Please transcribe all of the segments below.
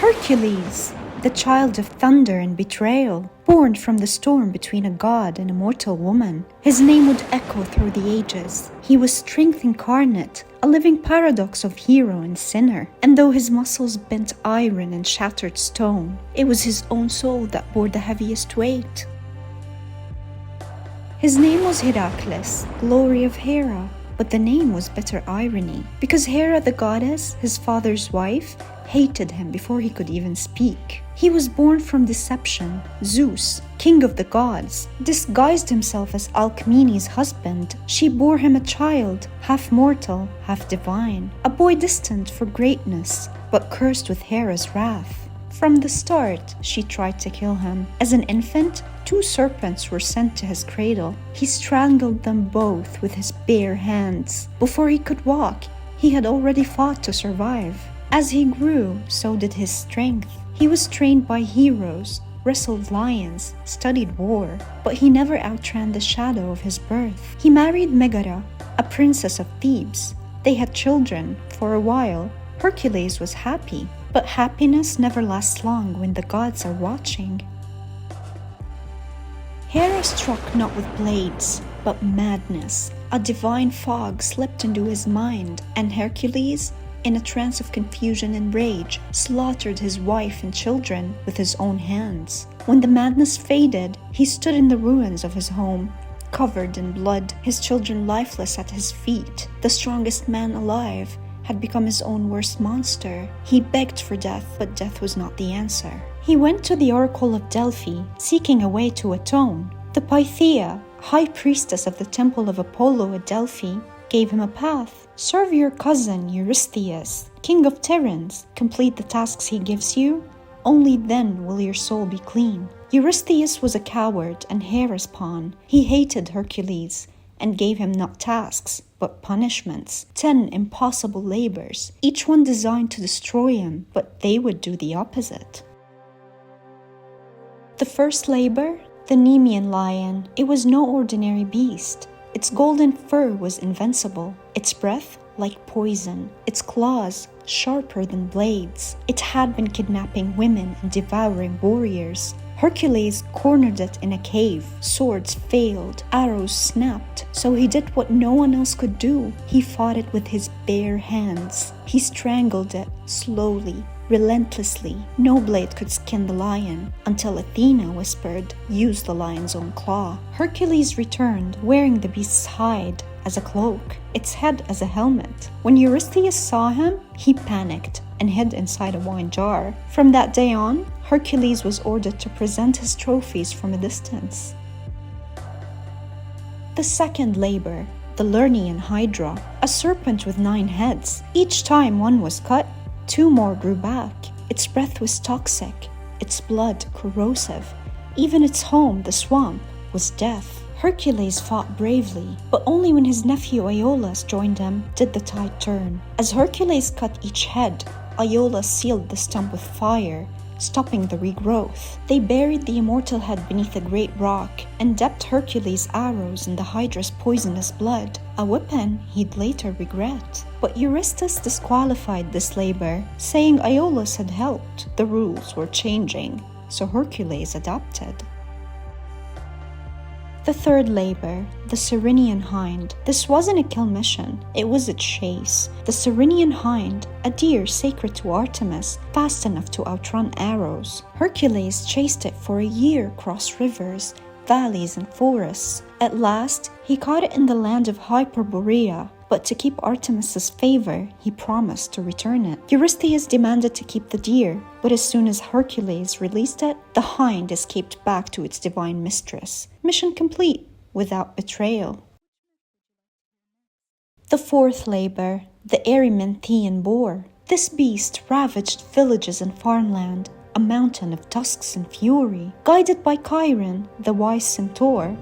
Hercules, the child of thunder and betrayal, born from the storm between a god and a mortal woman. His name would echo through the ages. He was strength incarnate, a living paradox of hero and sinner. And though his muscles bent iron and shattered stone, it was his own soul that bore the heaviest weight. His name was Heracles, glory of Hera, but the name was bitter irony, because Hera the goddess, his father's wife, hated him before he could even speak. He was born from deception. Zeus, king of the gods, disguised himself as Alcmene's husband. She bore him a child, half mortal, half divine, a boy destined for greatness, but cursed with Hera's wrath. From the start, she tried to kill him. As an infant, 2 serpents were sent to his cradle. He strangled them both with his bare hands. Before he could walk, he had already fought to survive. As he grew, so did his strength. He was trained by heroes, wrestled lions, studied war, but he never outran the shadow of his birth. He married Megara, a princess of Thebes. They had children. For a while, Hercules was happy, but happiness never lasts long when the gods are watching. Hera struck not with blades, but madness. A divine fog slipped into his mind, and Hercules, in a trance of confusion and rage, slaughtered his wife and children with his own hands. When the madness faded, he stood in the ruins of his home, covered in blood, his children lifeless at his feet. The strongest man alive had become his own worst monster. He begged for death, but death was not the answer. He went to the oracle of Delphi, seeking a way to atone. The Pythia, high priestess of the temple of Apollo at Delphi, gave him a path. Serve your cousin Eurystheus, king of Terrans. Complete the tasks he gives you. Only then will your soul be clean. Eurystheus was a coward and Hera's pawn. He hated Hercules and gave him not tasks, but punishments. 10 impossible labors, each one designed to destroy him, but they would do the opposite. The first labor, the Nemean lion, it was no ordinary beast. Its golden fur was invincible, its breath like poison, its claws sharper than blades. It had been kidnapping women and devouring warriors. Hercules cornered it in a cave. Swords failed, arrows snapped, so he did what no one else could do. He fought it with his bare hands. He strangled it slowly, relentlessly. No blade could skin the lion, until Athena whispered, "Use the lion's own claw." Hercules returned, wearing the beast's hide as a cloak, its head as a helmet. When Eurystheus saw him, he panicked and hid inside a wine jar. From that day on, Hercules was ordered to present his trophies from a distance. The second labor, the Lernaean Hydra, a serpent with 9 heads. Each time one was cut, 2 more grew back. Its breath was toxic, its blood corrosive. Even its home, the swamp, was death. Hercules fought bravely, but only when his nephew Iolaus joined him did the tide turn. As Hercules cut each head, Iolaus sealed the stump with fire, stopping the regrowth. They buried the immortal head beneath a great rock and dipped Hercules' arrows in the Hydra's poisonous blood, a weapon he'd later regret. But Eurystheus disqualified this labor, saying Iolaus had helped. The rules were changing, so Hercules adapted. The third labor, the Cyrenian hind. This wasn't a kill mission, it was a chase. The Cyrenian hind, a deer sacred to Artemis, fast enough to outrun arrows. Hercules chased it for a year across rivers, valleys, and forests. At last, he caught it in the land of Hyperborea, but to keep Artemis's favor, he promised to return it. Eurystheus demanded to keep the deer, but as soon as Hercules released it, the hind escaped back to its divine mistress. Mission complete, without betrayal. The fourth labor, the Erymanthian boar. This beast ravaged villages and farmland, a mountain of tusks and fury. Guided by Chiron, the wise centaur,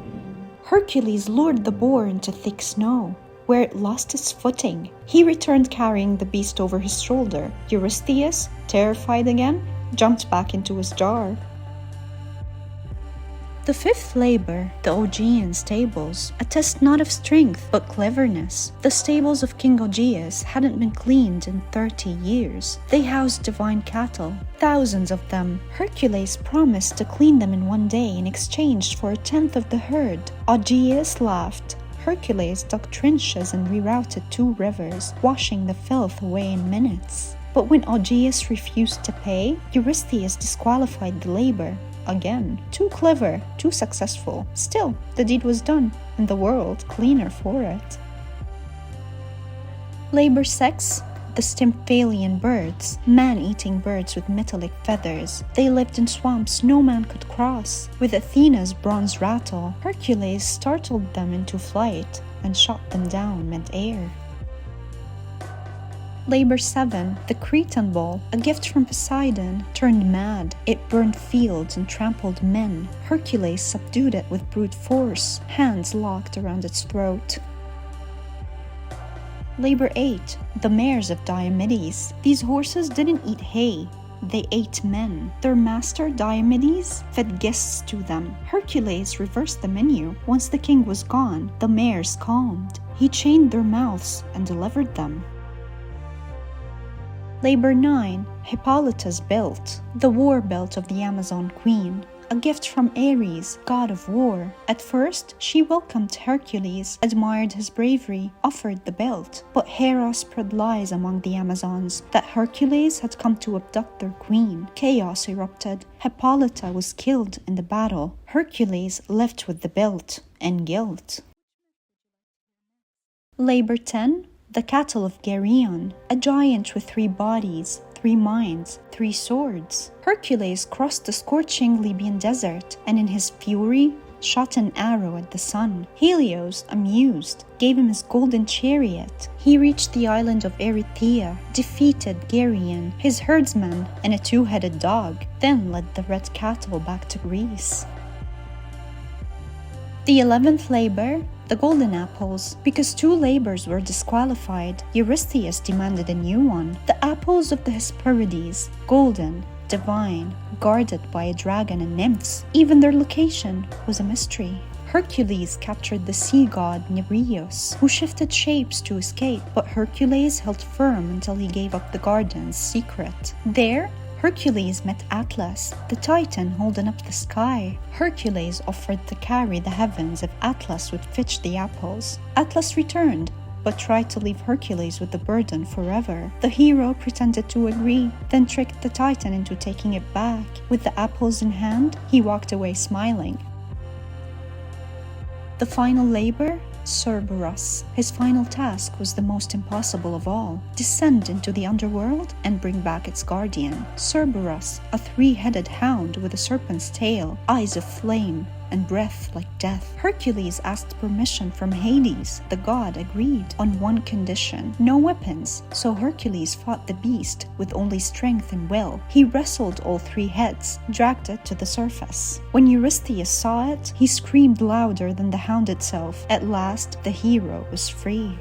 Hercules lured the boar into thick snow, where it lost its footing. He returned carrying the beast over his shoulder. Eurystheus, terrified again, jumped back into his jar. The fifth labor, the Augean stables, attest not of strength but cleverness. The stables of King Augeas hadn't been cleaned in 30 years. They housed divine cattle, thousands of them. Hercules promised to clean them in one day in exchange for a tenth of the herd. Augeas laughed. Hercules dug trenches and rerouted 2 rivers, washing the filth away in minutes. But when Augeas refused to pay, Eurystheus disqualified the labor. Again, too clever, too successful. Still, the deed was done, and the world cleaner for it. Labor 6. The Stymphalian birds, man-eating birds with metallic feathers. They lived in swamps no man could cross. With Athena's bronze rattle, Hercules startled them into flight and shot them down mid-air. Labor 7. The Cretan bull, a gift from Poseidon, turned mad. It burned fields and trampled men. Hercules subdued it with brute force, hands locked around its throat. Labor 8. The mares of Diomedes. These horses didn't eat hay. They ate men. Their master, Diomedes, fed guests to them. Hercules reversed the menu. Once the king was gone, the mares calmed. He chained their mouths and delivered them. Labor 9. Hippolyta's belt, the war belt of the Amazon queen, a gift from Ares, god of war. At first, she welcomed Hercules, admired his bravery, offered the belt. But Hera spread lies among the Amazons that Hercules had come to abduct their queen. Chaos erupted. Hippolyta was killed in the battle. Hercules left with the belt and guilt. Labor 10. The cattle of Geryon, a giant with 3 bodies, 3 minds, 3 swords. Hercules crossed the scorching Libyan desert, and in his fury, shot an arrow at the sun. Helios, amused, gave him his golden chariot. He reached the island of Erythea, defeated Geryon, his herdsman, and a 2-headed dog, then led the red cattle back to Greece. The 11th labor, the golden apples. Because 2 labors were disqualified, Eurystheus demanded a new one. The apples of the Hesperides, golden, divine, guarded by a dragon and nymphs. Even their location was a mystery. Hercules captured the sea god Nereus, who shifted shapes to escape, but Hercules held firm until he gave up the garden's secret. There, Hercules met Atlas, the Titan holding up the sky. Hercules offered to carry the heavens if Atlas would fetch the apples. Atlas returned, but tried to leave Hercules with the burden forever. The hero pretended to agree, then tricked the Titan into taking it back. With the apples in hand, he walked away smiling. The final labor? Cerberus. His final task was the most impossible of all: descend into the underworld and bring back its guardian. Cerberus, a 3-headed hound with a serpent's tail, eyes of flame, and breath like death. Hercules asked permission from Hades. The god agreed on one condition: no weapons. So Hercules fought the beast with only strength and will. He wrestled all 3 heads, dragged it to the surface. When Eurystheus saw it, he screamed louder than the hound itself. At last, the hero was free.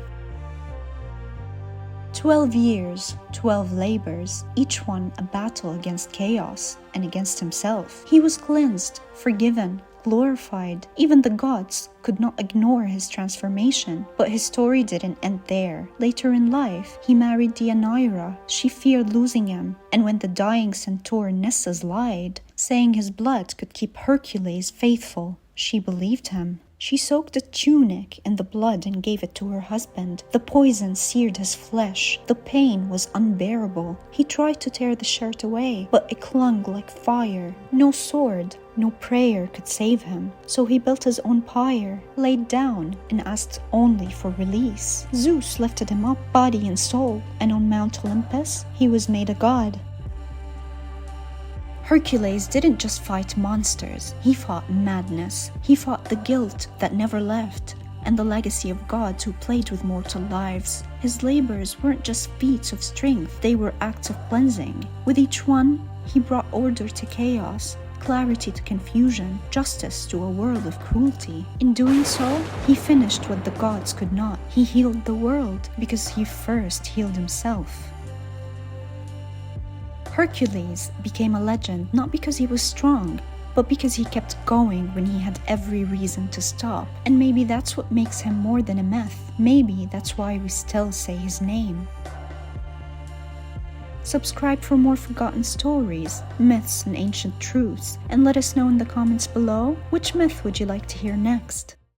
12 years, 12 labors, each one a battle against chaos and against himself. He was cleansed, forgiven, glorified. Even the gods could not ignore his transformation. But his story didn't end there. Later in life, he married Deianira. She feared losing him, and when the dying centaur Nessus lied, saying his blood could keep Hercules faithful, she believed him. She soaked a tunic in the blood and gave it to her husband. The poison seared his flesh. The pain was unbearable. He tried to tear the shirt away, but it clung like fire. No sword, no prayer could save him. So he built his own pyre, laid down, and asked only for release. Zeus lifted him up, body and soul, and on Mount Olympus, he was made a god. Hercules didn't just fight monsters, he fought madness. He fought the guilt that never left, and the legacy of gods who played with mortal lives. His labors weren't just feats of strength, they were acts of cleansing. With each one, he brought order to chaos, clarity to confusion, justice to a world of cruelty. In doing so, he finished what the gods could not. He healed the world because he first healed himself. Hercules became a legend not because he was strong, but because he kept going when he had every reason to stop. And maybe that's what makes him more than a myth. Maybe that's why we still say his name. Subscribe for more forgotten stories, myths, and ancient truths, and let us know in the comments below which myth would you like to hear next.